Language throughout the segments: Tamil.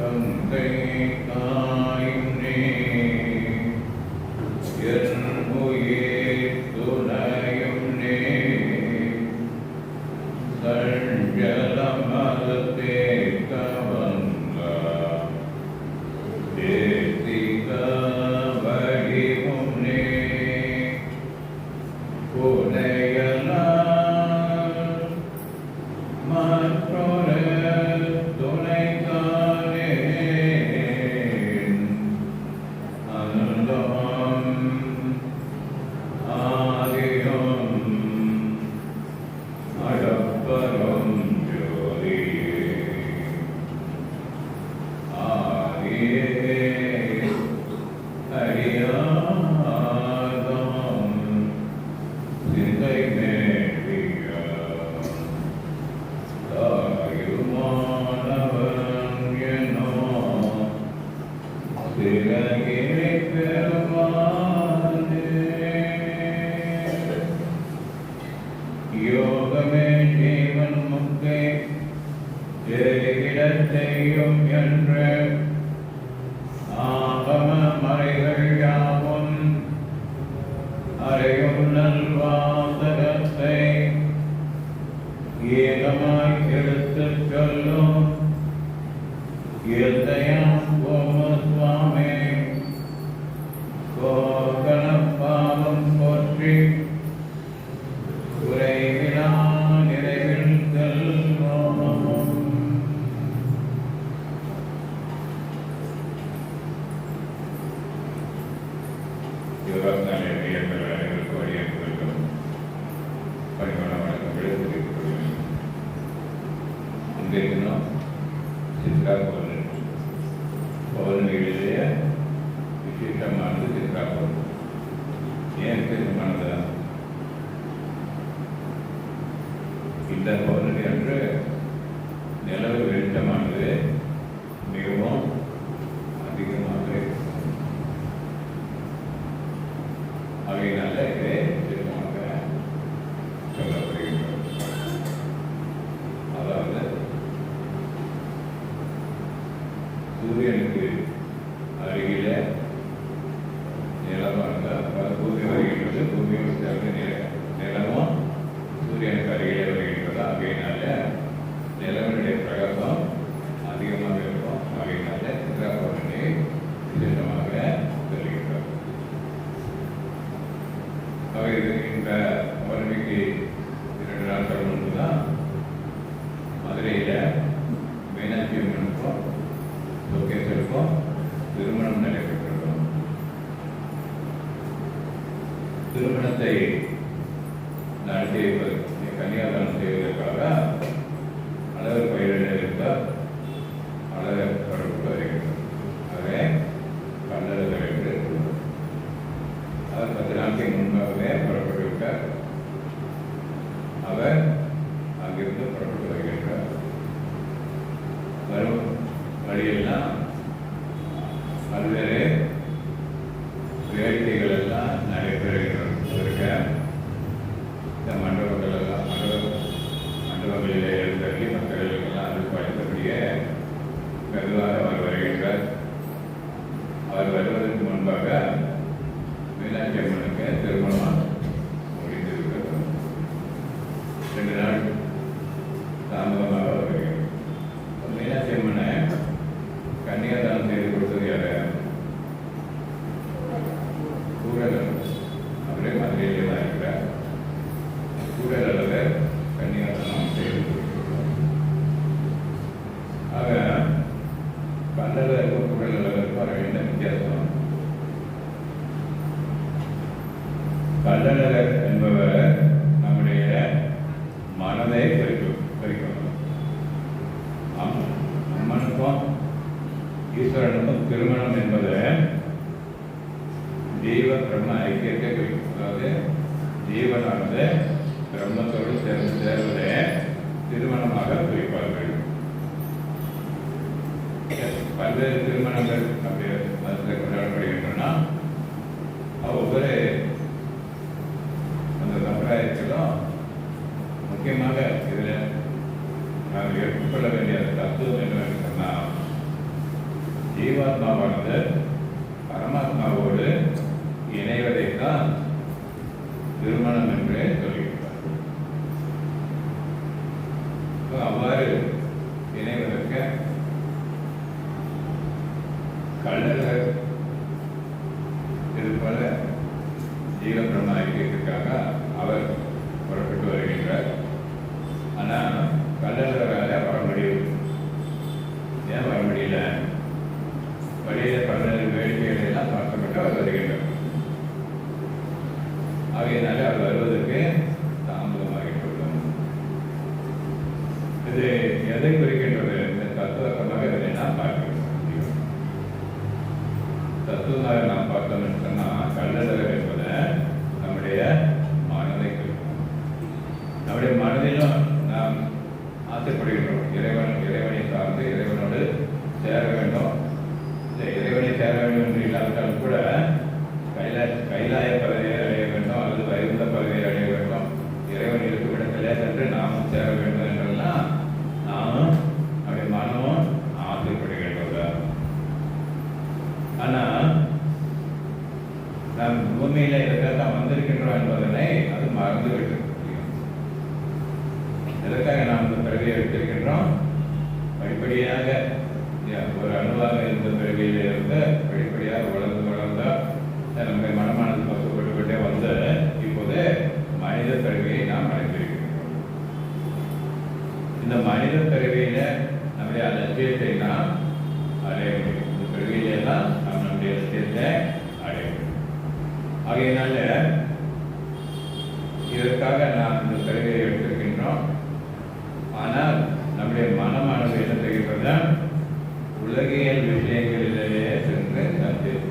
தந்தை தாயும் நீ என் உயிர் துணையும் நீ சஞ்சலமதே கவங்க தேசிக வடிவும் நீ புனையலா மற்றொரு துணைக்கானே அந்தம் ஆதியும் அடப்பரும் ஜோதியே ஆதியே அறியாதம் சிந்தை நேடிய தாயுமானவன் எனோ சிறகினை பெறுவானே யோகமே ஜீவன் முக்தி ஜெயிடத்தையும் என்று ஆகம மறைகள் யாவும் அறையும் நல்வாசகத்தை ஏகமாய் எடுத்துச் சொல்லும் இயற்கையாம் ஓம சுவாமி கோகண பாவம் போற்றி உரைவிழா நிறைவில் செல்வோம். சித்ரா பௌர்ணமியிலேயே விசேஷமானது சித்ரா பௌர்ணமி. ஏன் விசேஷமானது? இந்த பௌர்ணமி அன்று நிலவு வெளிச்சமானது மிகவும் அதிகமாக இருக்கும். அவையினால இதை விசேஷமாக சொல்லப்படுகின்றது. அதாவது சூரியனுக்கு அருகில நிலவாக பூமி வருகின்றது. பூமியோடு சேர்ந்து நிலமும் சூரியனுக்கு அருகிலே வருகின்றது. ஆகையினால நிலவனுடைய பிரகாசம் அதிகமாக இருக்கும். ஆகையினால சித்ரா பௌர்ணமி விசேஷமாக சொல்கின்றது. அவை இந்த பௌர்ணமிக்கு 2 நாட்கள் முன்பு தான் மதுரையில் மீனாட்சி அம்மனுக்கும் லோகேஸ்வருக்கும் திருமணம் நடைபெற்றிருக்கும். திருமணத்தை நடத்தி கன்னியாதானம் செய்வதற்காக அழகர் பயிரிட இருந்தால் அழகர் தொடர்பு வருகின்றது. ஆகவே கண்ணட தலைவர் அவர் 10 நாட்களுக்கு முன்பாகவே புறப்பட்டு விட்டார். அவர் அங்கிருந்து புறப்பட்டு வருகின்றார். வரும் வழியெல்லாம் பல்வேறு வேடிக்கைகள் எல்லாம் நடைபெறுகின்றன. இந்த மண்டபங்களிலே எழுந்தருளி மக்களுக்கெல்லாம் அது படித்தபடியே மெதுவாக அவர் வருகின்றார். அவர் வருவதற்கு முன்பாக மீனாட்சி அம்மனுக்கு திருமணம் முடிந்திருக்கிறது. 2 நாள் தாமதமாக வருகிறது. மீனாட்சி அம்மனை கன்னியாதானம் செய்து கொடுத்தது யாரு? கூடலர். அவரே மதுரையிலே தான் இருக்கிறார். கூடலர் கன்னியாதானம் செய்து கொடுக்கிறார். ஆக கண்ணலருக்கும் கூடலருக்கும் என்ன வித்தியாசம்? கள்ளழகர் என்பவர் நம்முடைய மனதை பறிக்கணும். அம்மனுக்கும் ஈஸ்வரனுக்கும் திருமணம் என்பது ஜீவ பிரம்ம ஐக்கியத்தை குறிக்கும். அதாவது ஜீவனானது பிரம்மத்தோடு சேர்ந்து சேர்வதே திருமணமாக குறிப்பார்கள். பல்வேறு திருமணங்கள் அப்படி மதத்தில் கொண்டாடப்படுகின்றன. ஒவ்வொரு அந்த சம்பிரதாயத்திலும் முக்கியமாக இதில் நாம் எடுத்துக்கொள்ள வேண்டிய தத்துவம் என்னவென்று சொன்னால் ஜீவாத்மாவானது பரமாத்மாவோடு இணைவதைத்தான் திருமணம் என்று சொல்லியிருப்பார். அவ்வாறு இணைவதற்கு கள்ளர் இது போல ஜீவ பிரம்ம ஐக்கியத்திற்காக அவர் புறப்பட்டு வருகின்றார். ஆனால் கள்ளர்களால வர முடியும். ஏன் வர முடியல? வழியில பல்வேறு வேடிக்கைகளை எல்லாம் பார்க்கப்பட்டு அவர் வருகின்றார். ஆகையினால அவர் வருவதற்கு தாமதமாகிவிடும். இது எதை குறிக்கின்றது? இந்த தத்துவமாக இதை நாம் பார்க்க முடியும். தத்துவமாக நாம் பார்த்தோம் என்று சொன்னால் கள்ளழகர் என்பதை நம்முடைய மனதை குறிக்கும். நம்முடைய மனதிலும் நாம் ஆசைப்படுகின்றோம். இறைவனை சார்ந்து இறைவனோடு சேர வேண்டும். இந்த இறைவனை சேர வேண்டும் என்று இல்லாவிட்டாலும் கூட கைலாய பதவியை அடைய வேண்டும் அல்லது வைகுந்த பதவியை அடைய வேண்டும். இறைவன் இருக்கும் இடத்திலே சென்று நாமும் சேர வேண்டும் என்றெல்லாம் நாமும் நம்முடைய மனமும் ஆசைப்படுகின்றோம். ஆனால் நாம் பூமியில இதற்காக வந்திருக்கின்றோம் என்பதனை அது மறந்துவிட்டு எதற்காக நாம் இந்த பிறவியை எடுத்திருக்கின்றோம்? படிப்படியாக ஒரு அணுவாக இருந்த பிறவியில இருந்து படிப்படியாக வளர்ந்தா நம்முடைய மனமானது பக்குவப்பட்டுக்கிட்டே வந்து இப்போது மனித பிறவியை நாம் அடைந்திருக்கின்றோம். இந்த மனித பிறவியில நம்முடைய லட்சியத்தை நாம் அடைய முடியும். இந்த பிறவியில எல்லாம் நாம் நம்முடைய லட்சியத்தை அடைய முடியும். ஆகையினால இதற்காக நாம் இந்த பிறவியை எடுத்திருக்கின்றோம். ஆனால் நம்முடைய மனமானது என்ன செய்கின்றது? உலகியல் விஷயங்களிலேயே சென்று சந்தித்து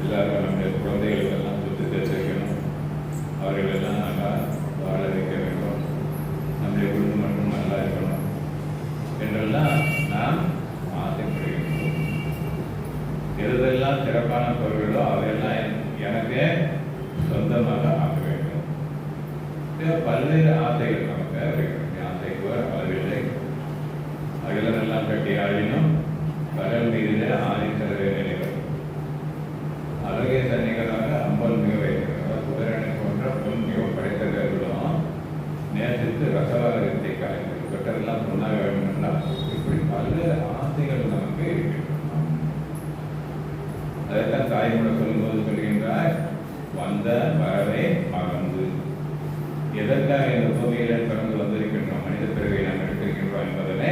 எல்லாரும் நம்முடைய குழந்தைகளுக்கெல்லாம் சுற்றி சேர்க்கணும். அவர்களெல்லாம் நல்லா வாழ வைக்க வேண்டும். நம்முடைய குடும்பம் மட்டும் நல்லா இருக்கணும் என்றெல்லாம் நாம் ஆசைப்படுகின்றோம். எதெல்லாம் சிறப்பான பொருள்களோ அவையெல்லாம் எனக்கு சொந்தமாக ஆக்க வேண்டும். பல்வேறு ஆசைகள் நமக்கு வருகிறது. ஆசைக்கு அளவில்லை. அகிலமெல்லாம் கட்டி ஆடினும் கடல் மீதிலே ஆதித்தரவே நினைவர். அழகே சன்னிகராக அம்பல் மிக வைக்கிறார். குதிரனை போன்ற பொன் மிக படைத்தவர்களும் நேசித்து ரசவாதத்தை கலைஞர் பெற்றதெல்லாம் பொண்ணாக வேண்டும்னா இப்படி பல்வேறு ஆசைகள் நமக்கு இருக்கின்றன. அதைத்தான் தாய்மொழி சொல்லும்போது சொல்கின்றார், வந்த வரவை மறந்து. எதற்காக இந்த பூமியில பிறந்து வந்திருக்கின்றோம், மனித பிறவை நாம் எடுத்திருக்கின்றோம் என்பதனை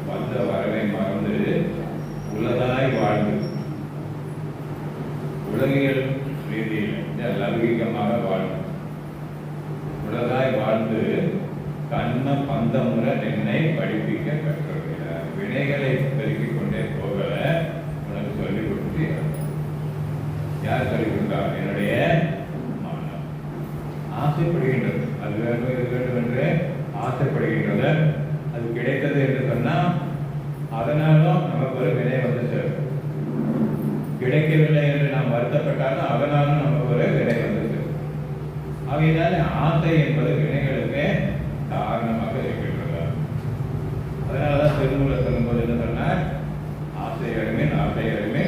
வந்த வரவை மறந்து உள்ளதாய் வாழ்ந்து உலகியல் ரீதியில் லௌகிகமாக வாழ்ந்து உள்ளதாய் வாழ்ந்து கண்ண பந்தமுற என்னை படிப்பிக்க கற்றுகிறார். வினைகளை பெருக்கிக் கொண்டே போகல உனக்கு சொல்லிக் கொடுத்து யார் சொல்லிக் கொடுத்தார்? என்னுடைய மனம் ஆசைப்படுகின்றது. அது வேண்டும் இது வேண்டும் என்று ஆசைப்படுகின்றது. அது கிடைத்தது என்று சொன்னால் அதனாலும் நமக்கு ஒரு வினை வந்து சேரும். கிடைக்கவில்லை என்று நாம் வருத்தப்பட்டாலும் அதனாலும் நமக்கு ஒரு வினை வந்து சேரும். ஆகையினால ஆசை என்பது வினைகளுக்கு காரணமாக இருக்கின்றது. அதனாலதான் திருமூல சொல்லும்போது என்ன சொன்னார்? ஆசைகளுமே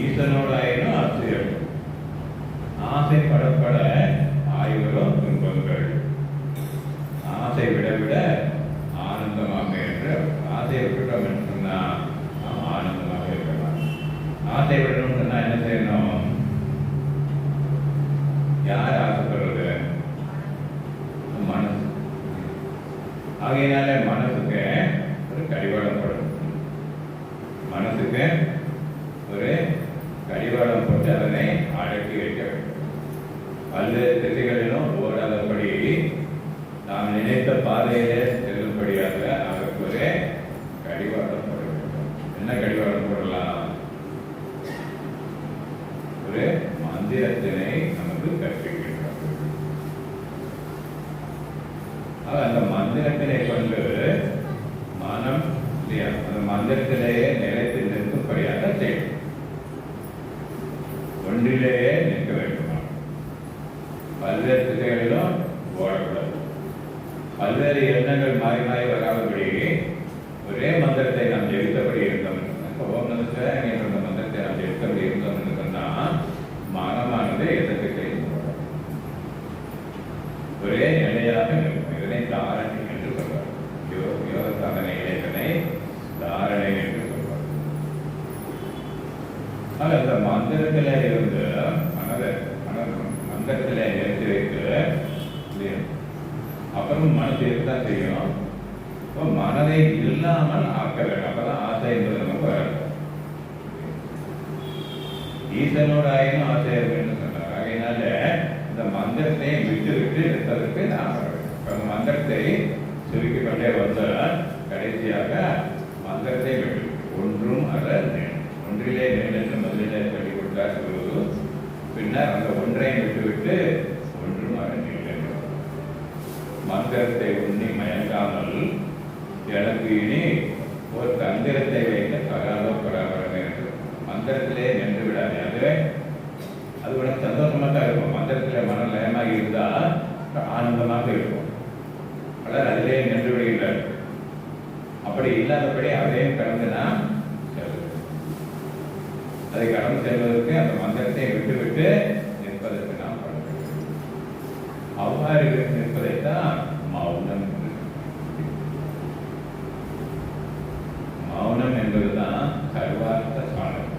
ஈசனோடு ஆயினும் ஆசைகள் ஆசைப்படப்பட ஆய்வரும் துன்பங்கள் ஆசை விட விட ஆனந்தமாக என்று ஆசையை விட்டுட்டோம் என்று சொன்னா நாம் ஆனந்தமாக இருக்கலாம். ஆசை விடணும்னு சொன்னா என்ன செய்யணும்? யார் ஆசைப்படுறது? மனசு. ஆகையினால மனசுக்கு ஒரு கடிவாளம் போடணும். மனசுக்கு ஒரு கடிவாளம் போட்டு அதனை அடக்கி வைக்க வேண்டும். பல்வேறு திசைகளிலும் ஓடாதபடி நாம் நினைத்த பாதையிலே செல்லும்படியாக அதற்கு ஒரு கடிவாளம் போட வேண்டும். என்ன கடிவாளம் போடலாம்? ஒரு மந்திரத்தினை நமக்கு கற்பிக்கின்றார். அந்த மந்திரத்தினை கொண்டு மனம் இல்லையா அந்த மந்திரத்திலேயே நிலைத்து நிற்கும்படியாக செய்யும். ஒன்றிலேயே நிற்க வேண்டும். பல்வேறு திசைகளிலும் ஓடக்கூடாது. பல்வேறு எண்ணங்கள் மாறி மாறி வராதபடி ஒரே மந்திரத்தை நாம் ஜெயித்தபடி இருந்தோம். ஓம் நம சிவாய என்ற மந்திரத்தை நாம் ஜெயித்தபடி இருந்தோம் என்று சொன்னால் மனமானது எதற்கு செய்யும் ஒரே நிலையாக இருக்கும். இதனை தாரணை என்று சொல்வார். யோக சாதனைகளை இதனை தாரணை என்று சொல்வார். அந்த மந்திரத்தில இருந்து மந்திரத்தில நிறுத்தி வைத்து அப்புறம் மனசு இருக்கதான் செய்யும். மனதை இல்லாமல் ஆக்க வேண்டும். அப்பதான் ஆசை என்பது நமக்கு வராது. ஈசனோட ஆயினும் ஆசை இருக்குன்னு சொன்னார். ஆகையினால இந்த மந்திரத்தை விட்டு விட்டு இருப்பதற்கு நாம் அந்த மந்திரத்தை சுருக்கிக் கொண்டே வந்தால் கடைசியாக மந்திரத்தை விட்டு ஒன்றும் அல்ல ஒன்றிலே நின்று முதலிலே சொல்லிக் கொடுத்தார் குரு. பின்னர் அந்த ஒன்றையும் விட்டுவிட்டு ஒன்றும் அல்ல மந்திரத்தை உண்ணி மயங்காமல் எனக்கு இனி ஒரு தந்திரத்தை வைக்க தகாதோ பராபரம் என்று மந்திரத்திலே நின்று விடாது. அது கூட சந்தோஷமாக தான் இருக்கும். மந்திரத்தில் மனம் லயமாக இருந்தால் ஆனந்தமாக இருக்கும். ஆனால் அதிலே நின்று விடுகிறார். அப்படி இல்லாதபடி அதையும் கடந்துனா அதை கடந்து செல்வதற்கு அந்த மந்திரத்தை விட்டு விட்டு நிற்பதற்கு நாம் அவ்வாறு நிற்பதைத்தான் மௌனம். மௌனம் என்பதுதான் சர்வார்த்த சாதனை.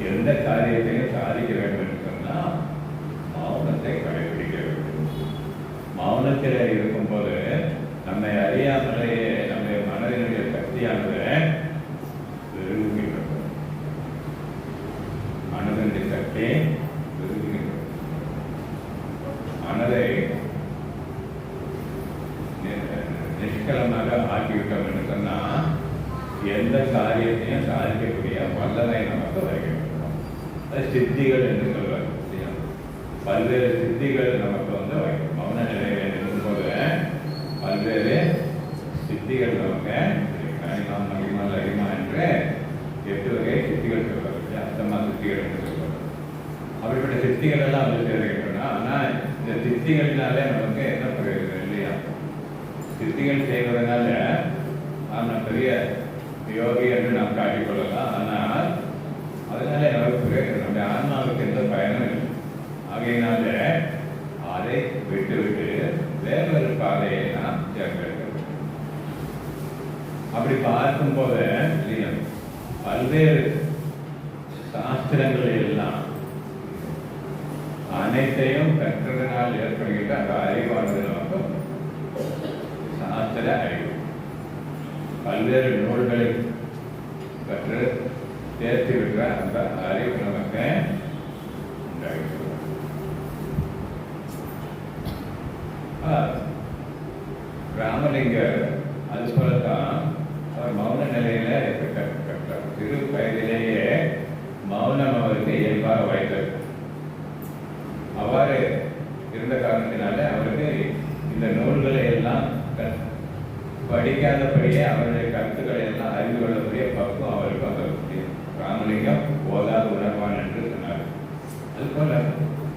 எந்த காரியத்தையும் சாதிக்க வேண்டும் என்று சொன்னால் மௌனத்தை கடைபிடிக்க வேண்டும். மௌனத்தில் இருக்கும் போது நம்மை அறியாமலேயே நம்முடைய மனதினுடைய சக்தியானது பெருகுகின்றது. மனதினுடைய சக்தி பெருகுகின்றது. மனதை நிஷ்கலமாக ஆக்கிவிட்டோம் என்று சொன்னால் எந்த காரியத்தையும் சாதிக்கக்கூடிய வல்லமை நமக்கு வருகிறது. அது சித்திகள் என்று சொல்வார். பல்வேறு சித்திகள் நமக்கு வைக்கும். மௌன நிலையில் இருக்கும்போது பல்வேறு சித்திகள் நமக்கு கனிமா மகிமா லகிமா என்று 8 வகை சித்திகள் சொல்வார். அர்த்தமா சித்திகள் என்று சொல்வார். அப்படிப்பட்ட சித்திகள் எல்லாம் வந்து சேர்க்கின்றன. ஆனால் இந்த சித்திகளினாலே நமக்கு என்ன பிரயோஜனம் இல்லையா? சித்திகள் செய்வதனால நாம் பெரிய யோகி என்று நாம் காட்டிக்கொள்ளலாம். ஆனால் அதனால நமக்கு பிரயோஜனம், நம்முடைய ஆன்மாவுக்கு எந்த பயனும் இல்லை. ஆகையினால அதை விட்டு விட்டு வேறொரு பாதையை நாம் தேர்ந்தெடுக்க வேண்டும். அப்படி பார்க்கும் போது பல்வேறு சாஸ்திரங்களை எல்லாம் அனைத்தையும் கற்றதனால் ஏற்படுகின்ற அந்த அறிவானது நமக்கு சாஸ்திர அறிவு. பல்வேறு நூல்களை கற்று தேர்ச்சி விடுற அந்த அறிவு நமக்கு உண்டாகிறது. ராமலிங்கர் அது போலத்தான் அவர் மௌன நிலையில கற்றார். சிறு வயதிலேயே மௌனம் அவருக்கு இயல்பாக வாய்த்தது. அவ்வாறு இருந்த காரணத்தினால அவருக்கு இந்த நூல்களை எல்லாம் படிக்காதபடியே அவருடைய கருத்துக்களை எல்லாம் அறிந்து கொள்ளக்கூடிய பக்குவம் அவருக்கு அந்த ராமலிங்கம் போதாது உணர்வான் என்று சொன்னார். அதுபோல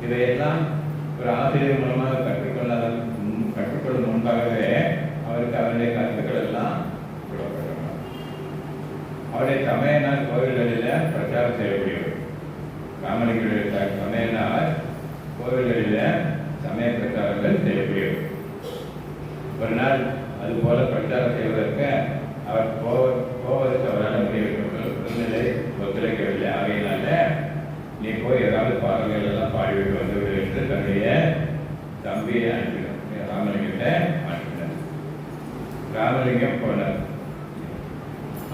இதையெல்லாம் ஒரு ஆசிரியர் மூலமாக கற்றுக்கொள்ளும் முன்பாகவே அவருக்கு அவருடைய கருத்துக்கள் எல்லாம் கொடுக்கப்பட்டன. அவருடைய சமயனார் கோவில்களில் பிரச்சாரம் செய்யக்கூடியவர். ராமலிங்கருடைய சமயனார் கோவில்களில் சமய பிரச்சாரங்கள் செய்யக்கூடியவர். ஒரு நாள் அது போல பிரச்சாரம் செய்வதற்கு அவர் போவதற்கு அவரால் உடல்நிலை ஒத்துழைக்கவில்லை. ஆகையினால நீ போய் ஏதாவது பாடல்கள் எல்லாம் பாடிவிட்டு வந்துவிடு என்று தன்னுடைய தம்பியை அனுப்பினார். ராமலிங்கத்தை அனுப்பினார். ராமலிங்கம் போனார்.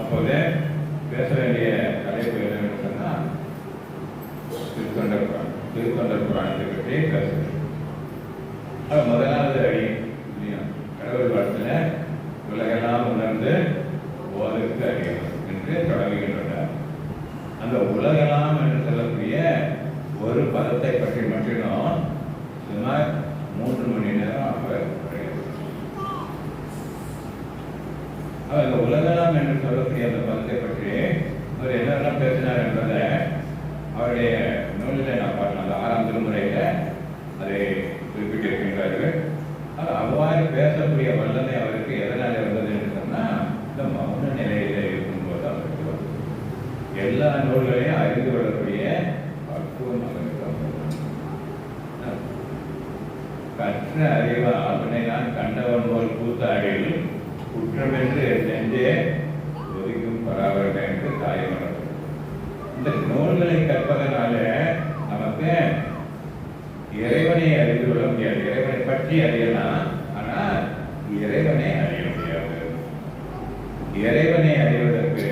அப்போது பேச வேண்டிய தலைப்பு என்னன்னு சொன்னால் திருத்தொண்டர் புராணத்தை பற்றி பேசுகிறேன். முதலாவது அடி கடவுள் வாழ்த்தில் உலகெல்லாம் உணர்ந்து ஓதற்கு அறியணும் என்று தொடங்குகின்றனர். அந்த உலகெல்லாம் என்று சொல்லக்கூடிய ஒரு பதத்தை பற்றி மட்டும் சுமார் 3 மணி நேரம் அவர் இந்த உலகெல்லாம் என்று சொல்லக்கூடிய அந்த பதத்தை பற்றி அவர் என்னெல்லாம் பேசினார் என்பதை அவருடைய நூலில் நான் பார்க்கலாம். அந்த 6ஆம் திருமுறையில் அதை குறிப்பிட்டிருக்கின்றார்கள். அவ்வாறு நூல்களையும் அறிந்து கொள்ளக்கூடிய பக்குவம் அவருக்கு. கற்ற அறிவா அவனை நான் கண்டவன் போல் கூத்தாடில் குற்றம் என்று நெஞ்சே ஒதுக்கும் பராபரம் என்று தாயமரம். இந்த நூல்களை கற்பதனால நமக்கு இறைவனை அறிந்து கொள்ள முடியாது. இறைவனை பற்றி அறியலாம், ஆனால் இறைவனை அறிய முடியாது. இறைவனை அறிவதற்கு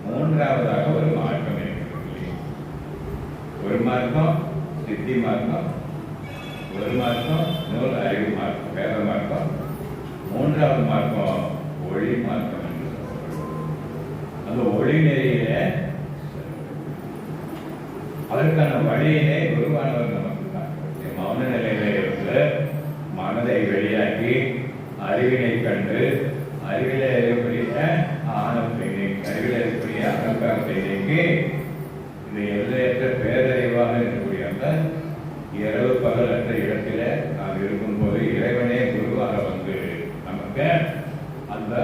மூன்றாவதாக ஒரு மார்க்கம் இருக்கிறது. ஒரு மார்க்கம் சித்தி மார்க்கம், ஒரு மார்க்கம் நூல் அறிவு மார்க்கம், வேத மார்க்கம். மூன்றாவது மார்க்கம் ஒளி மார்க்கம் என்று சொல்லப்படுகிறது. அந்த ஒளி நெறியில அதற்கான வழியிலே குருவானவர் நமக்கு மௌன நிலையில இருந்து மனதை வெளியாக்கி அறிவினை கண்டு அறிவில இருக்கக்கூடிய ஆனத்தை நீக்கி, அறிவில இருக்கக்கூடிய அகங்காரத்தை நீக்கி இந்த எல்லையற்ற பேரறிவாக இருக்கக்கூடிய அந்த இரவு பகலற்ற இடத்தில நாம் இருக்கும்போது இறைவனே குருவாக வந்து நமக்கு அந்த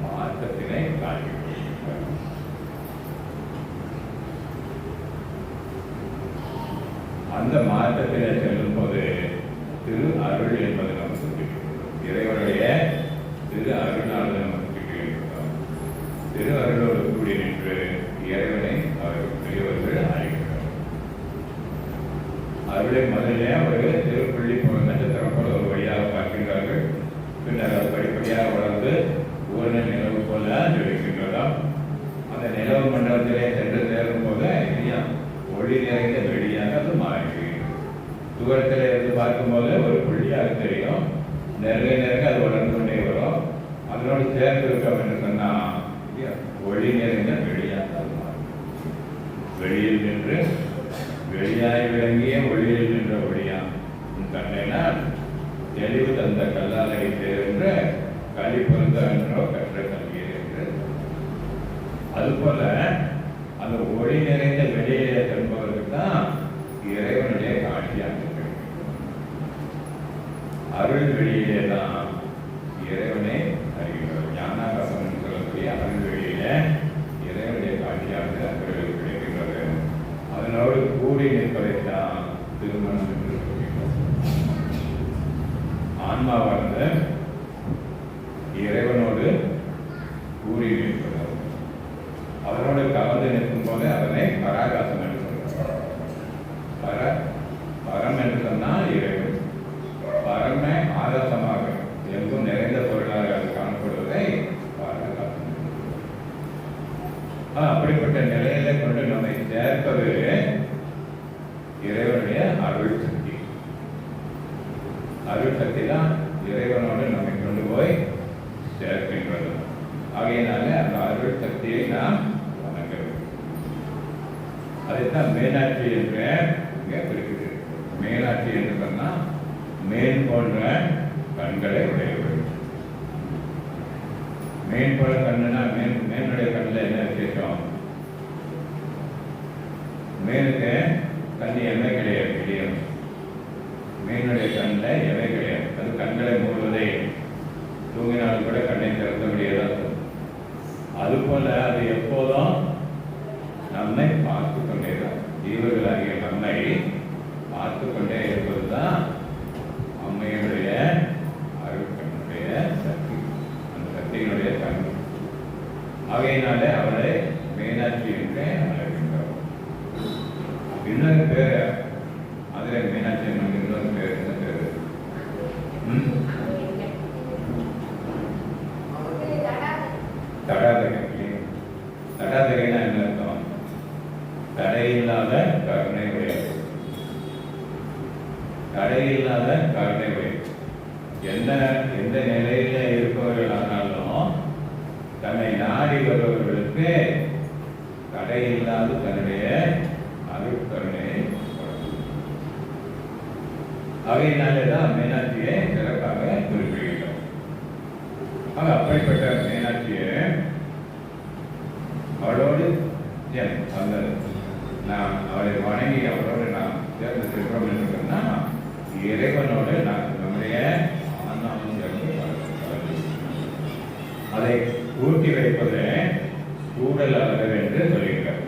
மாற்றத்தினை காண்பிக்கிறார். அந்த மாற்றத்திலே செல்லும் போது திரு அருள் என்பது நமக்கு கிட்டுகிறது. இறைவனுடைய திரு அருளால் நமக்கு கிட்டுகின்றோம். திரு அருளோடு கூடி நின்று இறைவனை அவர்கள் பெரியவர்கள் அறிகிறார். அருளை முதலே அவர்கள் திருப்பள்ளி நட்சத்திரம் போல ஒரு வழியாக பார்க்கின்றார்கள். பின்னர் அது படிப்படியாக வளர்ந்து பூர்ண நிலவு போல ஜொலிக்கின்றதாம். அந்த நிலவு மண்டலத்திலே சென்று சேரும் போது ஒளி நிறைந்த வெளியாக அது மாறிவிடும். தூரத்தில் இருந்து பார்க்கும்போது ஒரு புள்ளியாக தெரியும். நெருங்க நெருங்க அது வளர்ந்து கொண்டே வரும். அதனோடு சேர்ந்து இருக்கோம் என்று சொன்னால் ஒளி நிறைந்த வெளியாக அது மாறும். வெளியில் நின்று வெளியாய் விளங்கிய ஒளியில் நின்ற ஒளியாம் கண்டைனா தெளிவு தந்த கல்லாலை என்று களி பொருந்த என்றோ கற்ற கல்வியர் என்று. அதுபோல அந்த ஒளி நிறைந்த வெளியிலே செல்பவருக்கு தான் இறைவனுடைய காட்சியாக இருக்கிறது. அருள் வெளியிலே தான் இறைவனை அறிகிறோம். ஞானாகாசம் என்று சொல்லக்கூடிய அருள் வெளியில இறைவனுடைய காட்சியாக அவர்களுக்கு கிடைக்கின்றது. அதனோடு கூடி நிற்பதைத்தான் திருமணம் என்று சொல்கின்றோம். ஆன்மாவானது இறைவனோடு கூடி நிற்பது, அவரோடு கலந்து நிற்கும் போது அதனை பராகாசம் என்று சொல்றார். பரம் என்று சொன்னால் இறைவன். பரமே ஆகாசமாக எங்கும் நிறைந்த பொருளாக அது காணப்படுவதை பராகாசம். அப்படிப்பட்ட நிலையில கொண்டு நம்மை சேர்ப்பது இறைவனுடைய அருள் சக்தி. அருள் சக்தி தான் இறைவனோடு நம்மை கொண்டு போய் சேர்க்கின்றது. ஆகையினால அந்த அருள் சக்தியை நாம் அதைத்தான் மேலாட்சி என்று இங்கே குறிப்பிட்டு. மேலாட்சி என்று சொன்னால் மேன் போன்ற கண்களை உடையவர்கள். மேன் போல கண்ணுனா மேனுடைய கண்ணில் என்ன விசேஷம்? மேனுக்கு கண் எவை கிடையாது, கிடையாது. மீனுடைய கண்ணில் எவை கிடையாது. அது கண்களை மூடுவதை தூங்கினாலும் கூட கண்ணை திறந்தபடியேதான். அதுபோல அது எப்போதும் நம்மை பார்த்து கொண்டேதான். ஜீவர்களாகிய நம்மை பார்த்து கொண்டே இருப்பதுதான் அம்மையினுடைய அருட்கண்ணுடைய சக்தி, அந்த சக்தியினுடைய கண். ஆகையினாலே அவரை மீனாட்சி என்று அழைக்கின்றோம். இன்னொரு பேர் அதில் மீனாட்சி அம்மன் இன்னொரு பேர் என்ன பேர்? தடாதகை. தடாதகைனா என்ன அர்த்தம்? தடையில்லாத கருணை உடையது. தடையில்லாத கருணை உடையது. எந்த நிலையில இருப்பவர்கள் ஆனாலும் தன்னை நாடி வருபவர்களுக்கு தடையில்லாத தன்னுடைய அருட்கருணையை கொடுக்கும். அவையினாலேதான் மீனாட்சியை சிறப்பாக குறிப்பிடுகிறோம். அப்படிப்பட்ட மீனாட்சியை அவளோடு அந்த நாம் அவளை வணங்கி அவளோடு நாம் சேர்ந்து செல்றோம் என்று சொன்னால் இறைவனோடு நாம் நம்முடைய ஆன்மாவும் சேர்ந்து அதை ஊட்டி வைப்பது கூடல் அளவு என்று சொல்லியிருக்கார்.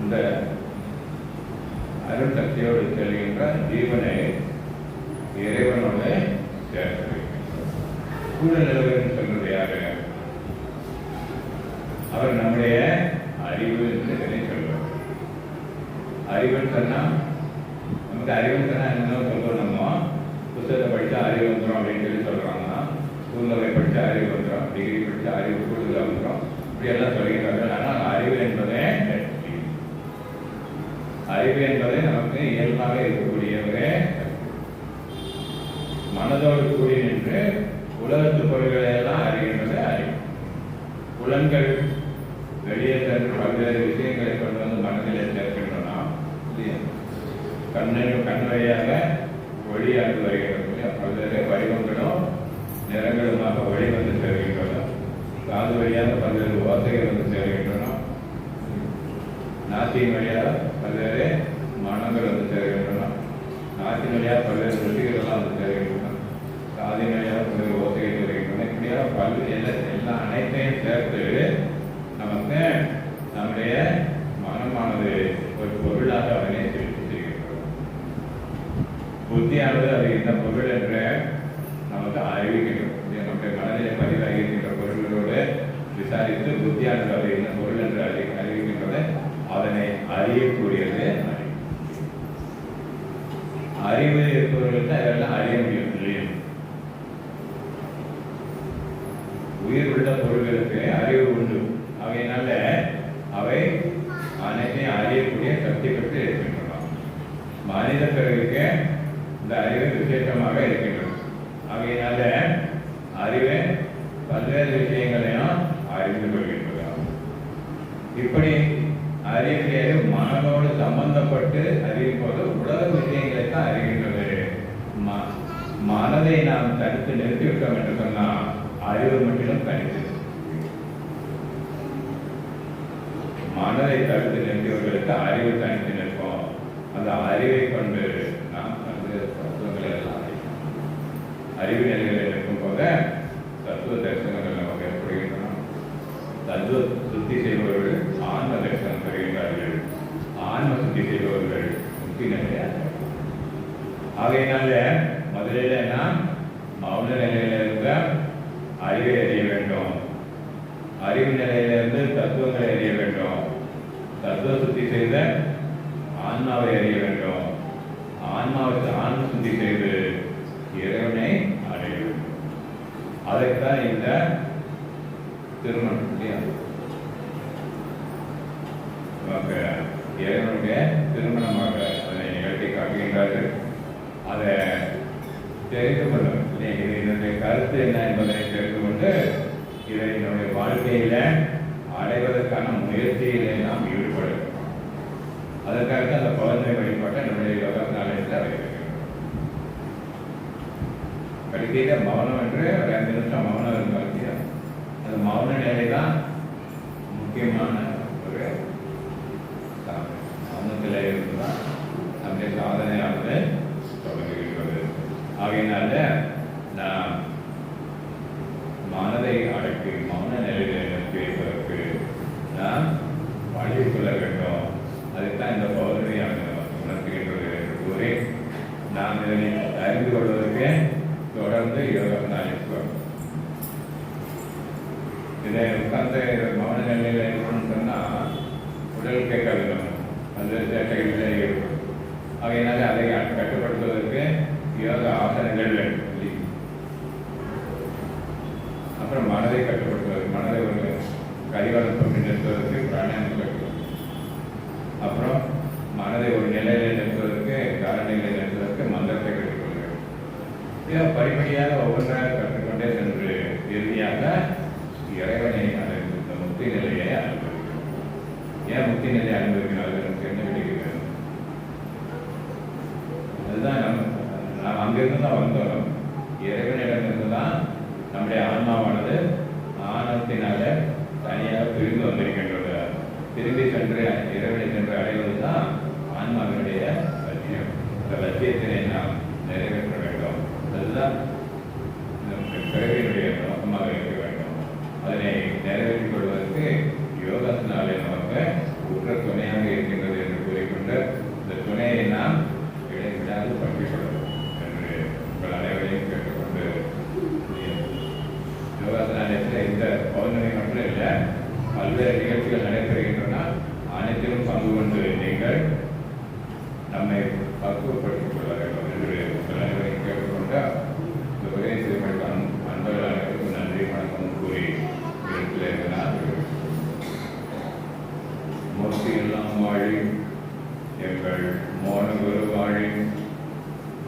இந்த அருள் சக்தியோடு செல்கின்ற ஜீவனை இறைவனோட சேர்த்து கூட நிலவரன்னு சொல்றது யாரு? அவர் நம்முடைய அறிவு என்று சொல்வார். அறிவுன்னு சொன்னா நமக்கு அறிவுன்னு சொன்னா என்ன சொல்றோம்? நம்ம புத்தகத்தை படித்தா அறிவு வந்துடும் அப்படின்னு சொல்லி சொல்றாங்கன்னா, ஸ்கூல்ல போய் படித்தா அறிவு வந்துடும், டிகிரி படித்தா அறிவு கூடுதலாக வந்துடும், இப்படி எல்லாம் சொல்கிறார்கள். ஆனால் அறிவு என்பதே அறிவு என்பதை நமக்கு இயல்பாக இருக்கக்கூடியவரே மனதோடு கூடி நின்று உலகத்து பொருள்களை எல்லாம் அறிகின்றது அறிவு. புலன்கள் வெளியே சென்று பல்வேறு விஷயங்களை கொண்டு வந்து மனதிலே சேர்க்கின்றன. கண் வழியாக ஒளியாண்டு வருகின்றன, பல்வேறு வடிவங்களும் நிறங்களுமாக வெளிவந்து சேர்கின்றன. காது வழியாக பல்வேறு ஓசைகள் வந்து சேர்கின்றன. நாட்டின் வழியாக பல்வேறு மனங்கள் வந்து சேர்கின்றன. நாட்டின் வழியாக பல்வேறு ருசிகள் எல்லாம் வந்து சேர்கின்றன. காதின் வழியாக பல்வேறு ஓசைகள் வருகின்றன. இப்படியாக பல்வேறு எல்லா அனைத்தையும் சேர்த்து நமக்கு நம்முடைய மனமானது ஒரு பொருளாக அவனே செலுத்தி செய்கின்றது. புத்தியானது அது இந்த பொருள் என்று நமக்கு அறிவிக்கின்றது. நம்முடைய மனதிலே பதிவாகி இருக்கின்ற பொருள்களோடு விசாரித்து புத்தியானது அது இந்த பொருள் என்று அறிவிக்கின்றது. அதனை அறியக்கூடியது அறிவு இருப்பவர்களுக்கு அதெல்லாம் அறிய முடியும் இல்லையா? உயிர் உள்ள பொருள்களுக்கு அறிவு உண்டு. அவையினால அவை அனைத்தையும் அறியக்கூடிய சக்தி பெற்று இருக்கின்றன. மனித பிறகுக்கு இந்த அறிவு விசேஷமாக இருக்கின்றது. அவையினால அறிவை பல்வேறு விஷயங்களையும் அறிந்து கொள்கின்றன. இப்படி அறிவியல் மனதோடு சம்பந்தப்பட்டு அறியும் போது உலக விஷயங்களை தான் அறிகின்றது. மனதை நாம் தடுத்து நிறுத்திவிட்டோம் என்று சொன்னால் அறிவு மட்டும் தனித்து. மனதை தடுத்து நிறுத்தியவர்களுக்கு அறிவு தனித்து நிற்போம். அந்த அறிவை கொண்டு நாம் தத்துவங்களை எல்லாம் அறிவு நிலைகளில் இருக்கும் போத தத்துவ தரிசனங்கள் நமக்கு ஏற்படுகின்றன. தத்துவ சுத்தி செய்பவர்கள் ஆன்ம தரிசனம் பெறுகின்றார்கள். ஆன்ம சுத்தி செய்பவர்கள் முக்தி நிலையா. ஆகையினால முதலில் நாம் மௌன நிலையில இருந்த அறிவை அறிய வேண்டும். அறிவு நிலையிலிருந்து தத்துவங்களை அறிய வேண்டும். தத்துவ சுத்தி செய்த ஆன்மாவை அறிய வேண்டும். ஆன்மாவுக்கு ஆன்ம சுத்தி செய்து இறைவனை அடைய வேண்டும். அதைத்தான் இந்த திருமணம் இல்லையா? இறைவனுடைய திருமணமாக அதனை நிகழ்த்தி காட்டுகின்றார்கள். அதை தெரிந்து கொள்ளும் இதனுடைய கருத்து என்ன என்பதை தெரிந்து கொண்டு இதை என்னுடைய வாழ்க்கையில அடைவதற்கான முயற்சியிலே நாம் ஈடுபடும். அதற்காக அந்த பௌர்ணமி வழிபாட்டை நம்முடைய யோகா நாளையில் அடைகிறோம். கடைசியில மௌனம் என்று ஒரு 5 நிமிஷம் மௌனம் இருந்தாங்க. அந்த மௌன நிலை தான் முக்கியமான ஒரு மௌனத்திலே இருந்துதான் நம்முடைய சாதனையானது தொடங்குகின்றது. ஆகையினால நாம் மனதை அடக்கி மௌன நிலையில பேசுவதற்கு நாம் வழி கொள்ள வேண்டும். அதுதான் இந்த பௌர்ணமியானது உணர்த்துகின்றது என்று கூறி நாம் இதனை அறிந்து கொள்வதற்கு தொடர்ந்து யோகம் நாளிப்போம். இதை உட்கார்ந்து மௌன நிலையில இருக்கணும்னு சொன்னால் உடல் கேட்கணும், அந்த சேட்டைகளிலே ஏற்படும். ஆகையினால அதை கட்டுப்படுத்துவதற்கு யோக ஆசனங்கள் வேண்டும். அப்புறம் மனதை கட்டுப்படுத்துவது, மனதை ஒரு கரிகாலம் கொண்டு நிறுத்துவதற்கு பிராணாயாமம் கட்டுவது. அப்புறம் மனதை ஒரு நிலையில நிறுத்துவதற்கு காரணிகளை நிறுத்துவதற்கு மந்திரத்தை கற்றுக்கொள்வது. இதை படிப்படியாக ஒவ்வொன்றாக கற்றுக்கொண்டே சென்று இறுதியாக இறைவனை இந்த முக்தி நிலையை அனுபவிக்கும். ஏன் முக்தி நிலையை அனுபவிக்கணும்? அது நமக்கு என்ன கிடைக்கிறது? அதுதான் நாம் அங்கிருந்து தான் வந்தோம். இறைவனிடமிருந்து தான் நம்முடைய ஆன்மாவானது ஆனத்தினால தனியாக பிரிந்து வந்திருக்கின்றது. திரும்பி சென்று இறைவனை சென்று அடைவது தான் ஆன்மாவினுடைய லட்சியம். அந்த லட்சியத்தினை நாம் நிறைவேற்ற வேண்டும். அதுதான் பிறவியினுடைய நோக்கமாக இருக்க வேண்டும். அதனை நிறைவேற்றிக் கொள்வதற்கு பல்வேறு நிகழ்ச்சிகள் நடைபெறுகின்றன. அனைத்திலும் பங்கு கொண்டு நீங்கள் நம்மை பக்குவப்படுத்திக் கொள்ள வேண்டும் என்று உங்கள் அனைவரையும் கேட்டுக்கொண்டு இந்த உரையை செய்யப்பட்ட அன்பர்கள் அனைவருக்கும் நன்றி வணக்கம் கூறி இடத்தில் நான் மூர்த்தி எல்லாம் வாழி எங்கள் மோன குரு வாழி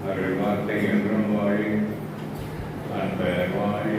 அவர்கள் வார்த்தை என்றும் வாழி அன்பர் வாழி